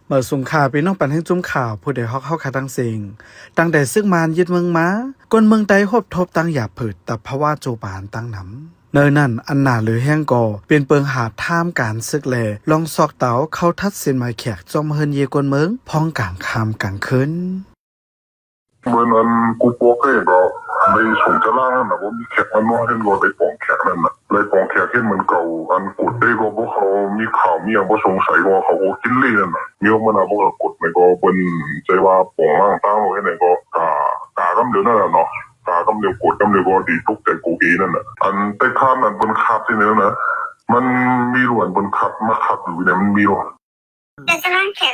เมื่อสุงข่าวพี่น้องปันให้จุ่มข่าวผู้ใดฮอกเข้าขาตั้งเสียงตั้งแต่ซึ่งมานยึดเมืองมาก้นเมืองใดฮบทบตั้งหยาบผืดตับภาวะโจบานตั้งน้ำเนยนั่นอันหนาหรือแห้งก่อเปลี่ยนเปิงหาบท่ามการซึกแลลองซอกเต๋าเข้าทัดเส้นไม้แขกจอมเฮินเยกวนเมืองพ้องกลางคำกลางคืนเมื่อนั้นกูบอกให้ก็ในส่งจะล่างนั่นนะว่ามีแขกมันว่าเห็นก็ได้ปองแขกนั่นน่ะเลยปองแขกเห็นมันเก่าอันกดได้ก็เพราะเขามีข่าวมีอย่างว่าสงสัยว่าเขากินเลี้ยนน่ะมีมันนะพวกกดในก็เป็นใจว่าปองล่างตั้งไว้ในก็กากำเดียวนั่นแหละเนาะกากำเดียวกดกำเดียวก็ดีทุกแต่กูเองนั่นน่ะอันใต้ข้ามนั่นบนขับที่นี่นะมันมีหลวนบนขับมาขับอยู่เนี่ยมันมีหลวนจะร่างแขก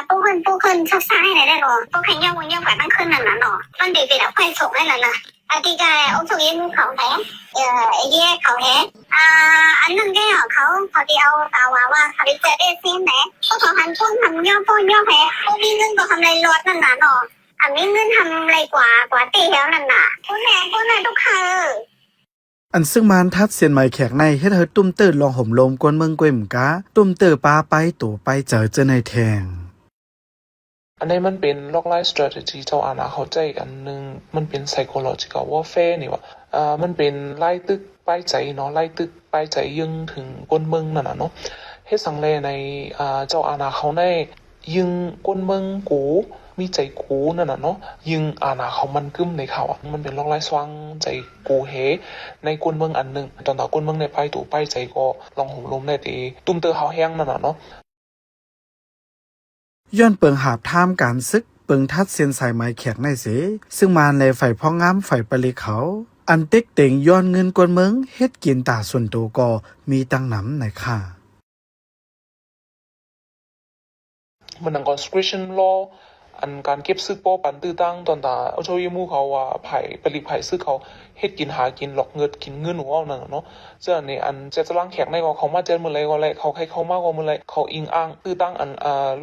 ปูขึ้นชอบสร้างให้ไหนได้หรอปูแข่งย่องกว่าตั้งขึ้นนั่นน่ะเนาะมันดีไปแล้วไฟส่งให้แล้วนะอาทิตย์การองค์ทรงยิงเขาแท้เย่เขาแท้อันนึงได้เหรอเขาที่เอาตาว่าเขาได้เจอได้ซิไหนพวกเขาหันพวกทำย่อแพ้พวกมีเงินก็ทำไรรถนั่นน่ะเนาะอันนี้เงินทำไรกว่าตีแล้วนั่นน่ะพวกแม่ทุกคืนอันซึ่งมานทัดเสียนไม้แขกในเฮ็ดเฮตุ้มเติร์ลองห่มลมกวนเมืองกวยหมกะตุ้มเติร์ปาไปตู่ไปเจอในแทงอันนี้มันเป็นล็อกไลฟ์ strategy เจ้าอาณาเข้าใจอันนึงมันเป็น psychological warfare นี่ว่ามันเป็นไล่ตึกป้ายใจเนาะไล่ตึกป้ายใจยึงถึงก้นเมืองนั่นน่ะเนาะเฮ็ดสังเลในเจ้าอาณาเขาได้ยึงก้นเมืองกูมีใจกูนั่นน่ะเนาะยึงอาณาเขามันกึ้มในเขามันเป็นล็อกไลฟ์สว่างใจกูเฮในก้นเมืองอันนึงตอนต่อก้นเมืองในป้ายตู่ป้ายใจก็ลองห่มลมได้ตีตุ้มเตอเฮาแห้งนั่นน่ะเนาะย้อนเปิงหาบท่ามการซึกเปิงทัดเสียนสายไม้แขกในเสซึ่งมานในฝ่ายพ่องามฝ่ายปริเขาอันเต็กเต่งย้อนเงินกวนเมืองเฮ็ดกินตาส่วนตัวก็มีตั้งน้ำในค่ามันดัง conscription law อันการเก็บซึกป้อปันตื้อตั้งตอนตาเอาโชยมูเขาว่าไผ่ผลิตไผ่ซึกเขาเฮ็ดกินหากินหลอกเงินกินเงินหัวนั่นเนาะเจ้าในอันจะล้างแขกในก็เขามาเจอมื้อไรก็ไรเขาให้เขามากกว่ามื้อไรเขาอิงอ้างตื้อตั้งอัน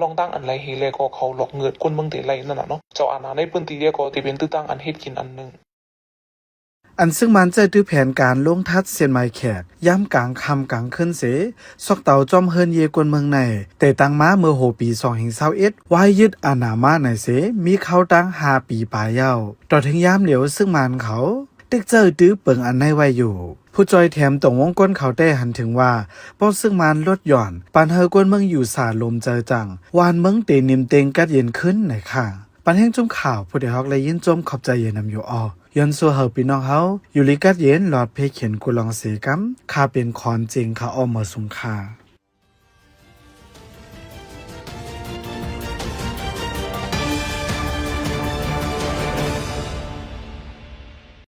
ลองตั้งอันไรเฮเลยก็เขาหลอกเงินคนเมืองติไรนั่นน่ะเนาะเจ้าอาณาในพื้นที่เดียวก็ที่เป็นตื้อตั้งอันเฮ็ดกินอันนึงอันซึ่งมันใจตื้อแผนการลงทัดเสียนไม้แขกย้ำกลางคำกลางคืนเสซอกเต่าจอมเฮินเยกวนเมืองในแต่ตั้งมาเมื่อโหปี2021วายยึดอาณามาในเสมีเขาตั้ง5 ปีปลายเย้าต่อถึงย้ำเหลียวซึ่งมันเขาตึกเจอตื้อเปิงอันในไว้อยู่ผู้จอยแถมตรงวงก้นเขาได้หันถึงว่าป้อซึ่งมันลดหย่อนปันเฮอกวนเมืองอยู่สาลมเจอจังวานเมืองเตนิมเตงกัดเย็นขึ้นในค่ะปันแห่งจุ่มข่าวผู้ใดฮอกเลยยินจมขอบใจเย็นนำอยู่ย้อนสู่เฮาพี่น้องเฮาอยู่ลิกัดเย็นหลอดเพเขียนกุลองเสกัมข้าเป็นคอนจริงข้าอ้อมมาสุงค่า